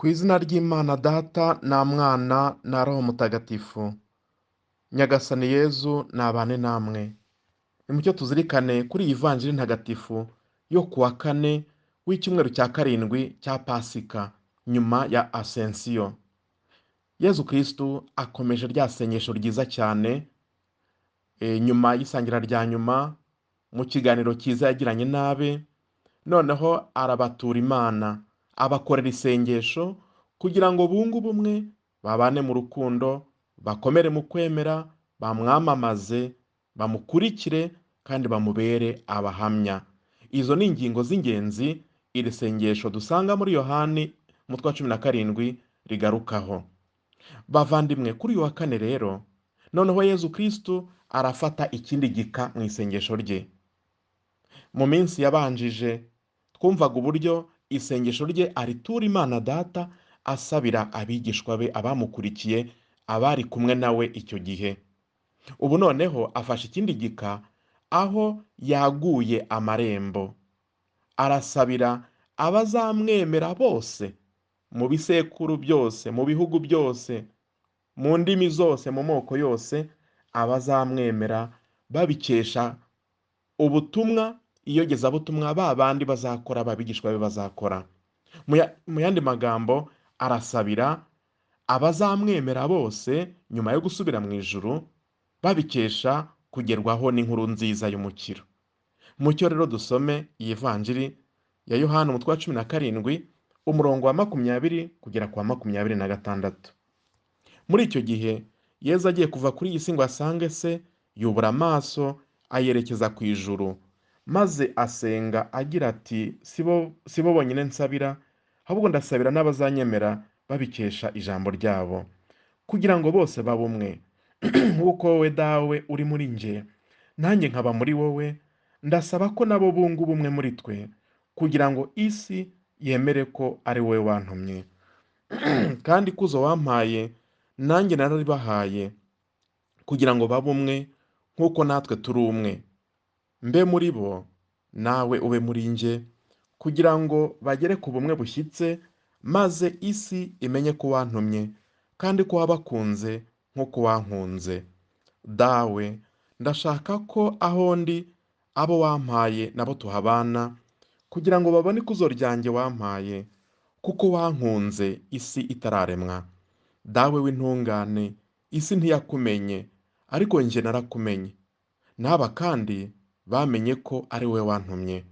Ku izina ry'Imana Data na Mwana na Roho Mutagatifu. Nyagasani Yezu nabane namwe. Nimucyo tuzirikane kuri iyi vanjiri ntagatifu yo ku wa kane w'icyumweru cya karindwi cya Pasika, nyuma ya Asensiyo. Yezu Kristu akomeje rya sengesho ryiza cyane, nyuma y'isangira rya nyuma, mu kiganiro cyiza yagiranye n'abe, noneho arabatura Imana, abakorera isengesho kugira ngo bunge ubumwe, babane mu rukundo, bakomere mu kwemera, bamwamamaze, bamukurikire kandi bamubere abahamya. Izo ni ingingo z'ingenzi iri sengesho dusanga muri Yohani umutwe wa 17 rigarukaho. Bavandimwe, kuri uyu wa kane rero, noneho Yezu Kristu arafata ikindi gika mu isengesho rye. Mu minsi yabanjije twumvaga uburyo isengesho rye aritura Imana Data, asabira abigishwa be, abamukurikiye, abari kumwe nawe icyo gihe. Ubu noneho afashe ikindi gika, aho yaguye amarembo, arasabira abazamwemera bose, mu bisekuru byose, mu bihugu byose, mu ndimi zose, mu moko yose, abazamwemera babikesha ubutumwa, iyogezabutumwa ba bandi bazakora, ababigishwa be bazakora. Mu yandi magambo, arasabira abazamwemera bose nyuma yo gusubira mu ijuru, babikesha kugerwaho n'inkuru nziza y'umukiro. Mucyo rero dusome iyi vanjiri ya Yohana umutwe wa 17 umurongo wa 20 kugera ku wa 26. Muri icyo gihe Yezu agiye kuva kuri iyi si ngo asange se, yubura amaso ayerekeza ku ijuru, maze asenga agira ati, si bo bonyine nsabira, ahubwo ndasabira n'abazanyemera babikesha ijambo ryabo, kugira ngo bose babe umwe nk'uko wowe dawe uri muri nge, nanjye nkaba muri wowe. Ndasaba ko nabo bunga ubumwe muri twe, kugira ngo isi yemere ko ari wowe wantumye, kandi ikuzo wampaye nanjye nararibahaye, kugira ngo babe umwe nk'uko natwe turi umwe, mbe muri bo nawe ube muri nge, kugira ngo bagere ku bumwe bushyitse, maze isi imenye ko wantumye kandi ko wabakunze nk'uko wankunze. Dawe, ndashaka ko aho ndi abo wampaye nabo tuhabana, kugira ngo babone ikuzo ryanjye wampaye, kuko wankunze isi itararemwa. Dawe w'intungane, isi ntiyakumenye, ariko njye narakumenye. N'aba kandi bamenye ko ari wowe wantumye.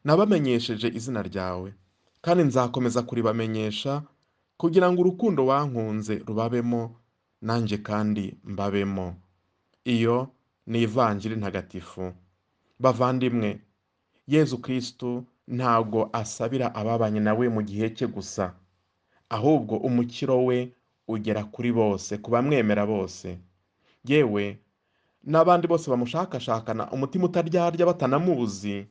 Nabamenyesheje izina ryawe, kandi nzakomeza kuribamenyesha, kugira ngo urukundo wankunze rubabemo, nanjye kandi mbabemo. Iyo ni ivanjiri ntagatifu. Bavandimwe, Yezu Kristu ntabwo asabira ababanye nawe mu gihe cye gusa, ahubwo umukiro we ugera kuri bose, ku bamwemera bose, yewe n'abandi bose bamushakashakana umutima utaryarya batanamuzi,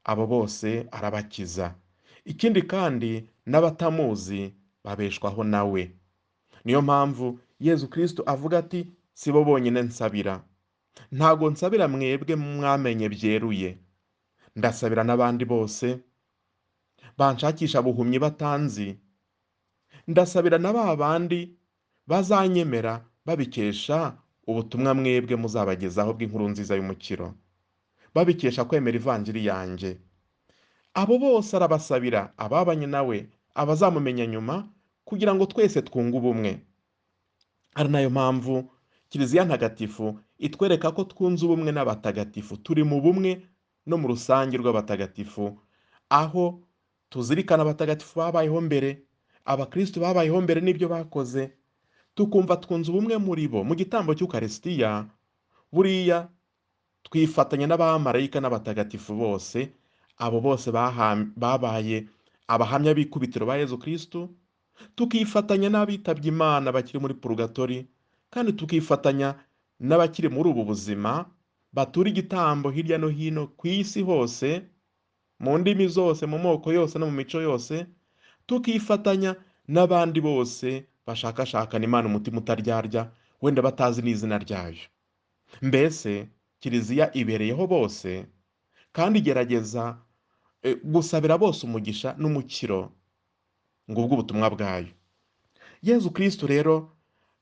abo bose arabakiza. Ikindi kandi n'abatamuzi babeshwaho nawe. Niyo mpamvu Yezu Kristu avuga ati, si bo bonyine nsabira. Ntago nsabira mwebwe mwamenye byeruye, ndasabira n'abandi bose banshakisha buhumyi batanzi. Ndasabira na ba bandi bazanyemera babikesha ubutumwa mwebwe muzabagezaho bw'inkuru nziza y'umukiro, babikesha kwemera ivanjiri yanjye. Abo bose arabasabira, ababanye nawe, abazamumenya nyuma, kugira ngo twese twunge ubumwe. Ari nayo mpamvu Kiliziya ntagatifu itwereka ko twunze ubumwe n'abatagatifu, turi mu bumwe no mu rusange rw'abatagatifu, aho tuzirikana abatagatifu babayeho mbere, abakristu babayeho mbere n'ibyo bakoze, tukumva twunze ubumwe muri bo. Mu gitambo cy'Ukarisitiya buriya twifatanya n'abamarayika n'abatagatifu bose, abo bose babaye abahamya b'ikubitiro ba Yezu Kristu, tukifatanya n'abitabye Imana bakiri muri purugatori, kandi tukifatanya n'abakiri muri ubu buzima batura igitambo hirya no hino ku isi hose, mu ndimi zose, mu moko yose no mu mico yose, tukifatanya n'abandi bose bashakashakana Imana umutima utaryarya, wenda batazi n'izina ryayo. Mbese Kiliziya ibereyeho bose, kandi igerageza gusabira bose umugisha n'umukiro. ngubwo ubutumwa bwayo. Yezu Kristo rero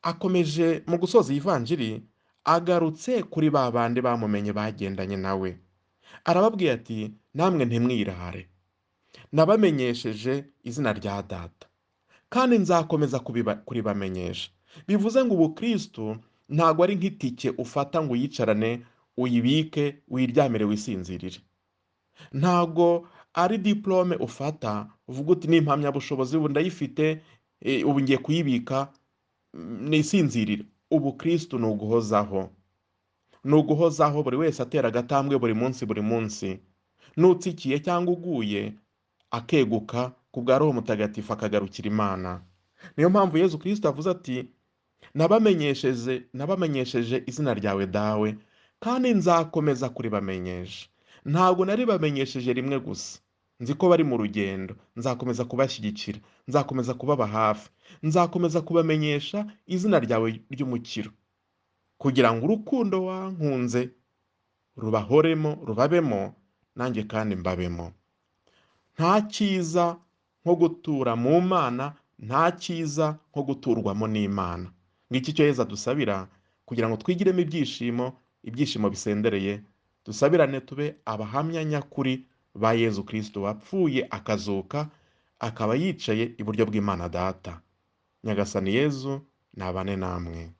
akomeje mu gusoza iyi vanjiri, agarutse kuri ba bandi bamumenye bagendanye nawe. Arababwiye ati namwe ntimwirare, nabamenyesheje izina rya Data kandi nzakomeza kuribamenyesha. Bivuze ngo ubukristo ntabwo ari nk'itike ufata ngo uyicarane, uyibike, wiryamire, wisinzirire. Ntabwo ari diplome ufata uvuga uti n'impamyabushobozi ubu ndayifite, ubu ngiye kuyibika, nisinzirire. Ubukristo ni uguhozaho, ni uguhozaho, buri wese atera agatambwe buri munsi buri munsi, n'utsikiye cyangwa uguye akeguka ku bwa Roho Mutagatifu akagarukira Imana. Niyo mpamvu Yezu Kristo avuze ati nabamenyesheje izina ryawe dawe kandi nzakomeza kuribamenyesha. Ntabwo naribamenyesheje rimwe gusa, nzi ko bari mu rugendo, nzakomeza kubashyigikira, nzakomeza kubaba hafi, nzakomeza kubamenyesha izina ryawe ry'umukiro, kugira ngo urukundo wankunze rubabemo nanjye kandi mbabemo. Nta cyiza nko gutura mu Mana, nta cyiza nko guturwamo n'Imana. Ngiki cyo Yezu adusabira kugira ngo twigiremo ibyishimo bisendereye, dusabirane tube abahamya nyakuri ba Yezu Kristo wapfuye akazuka, akaba yicaye iburyo bw'Imana Data. Nyagasani Yezu nabane namwe.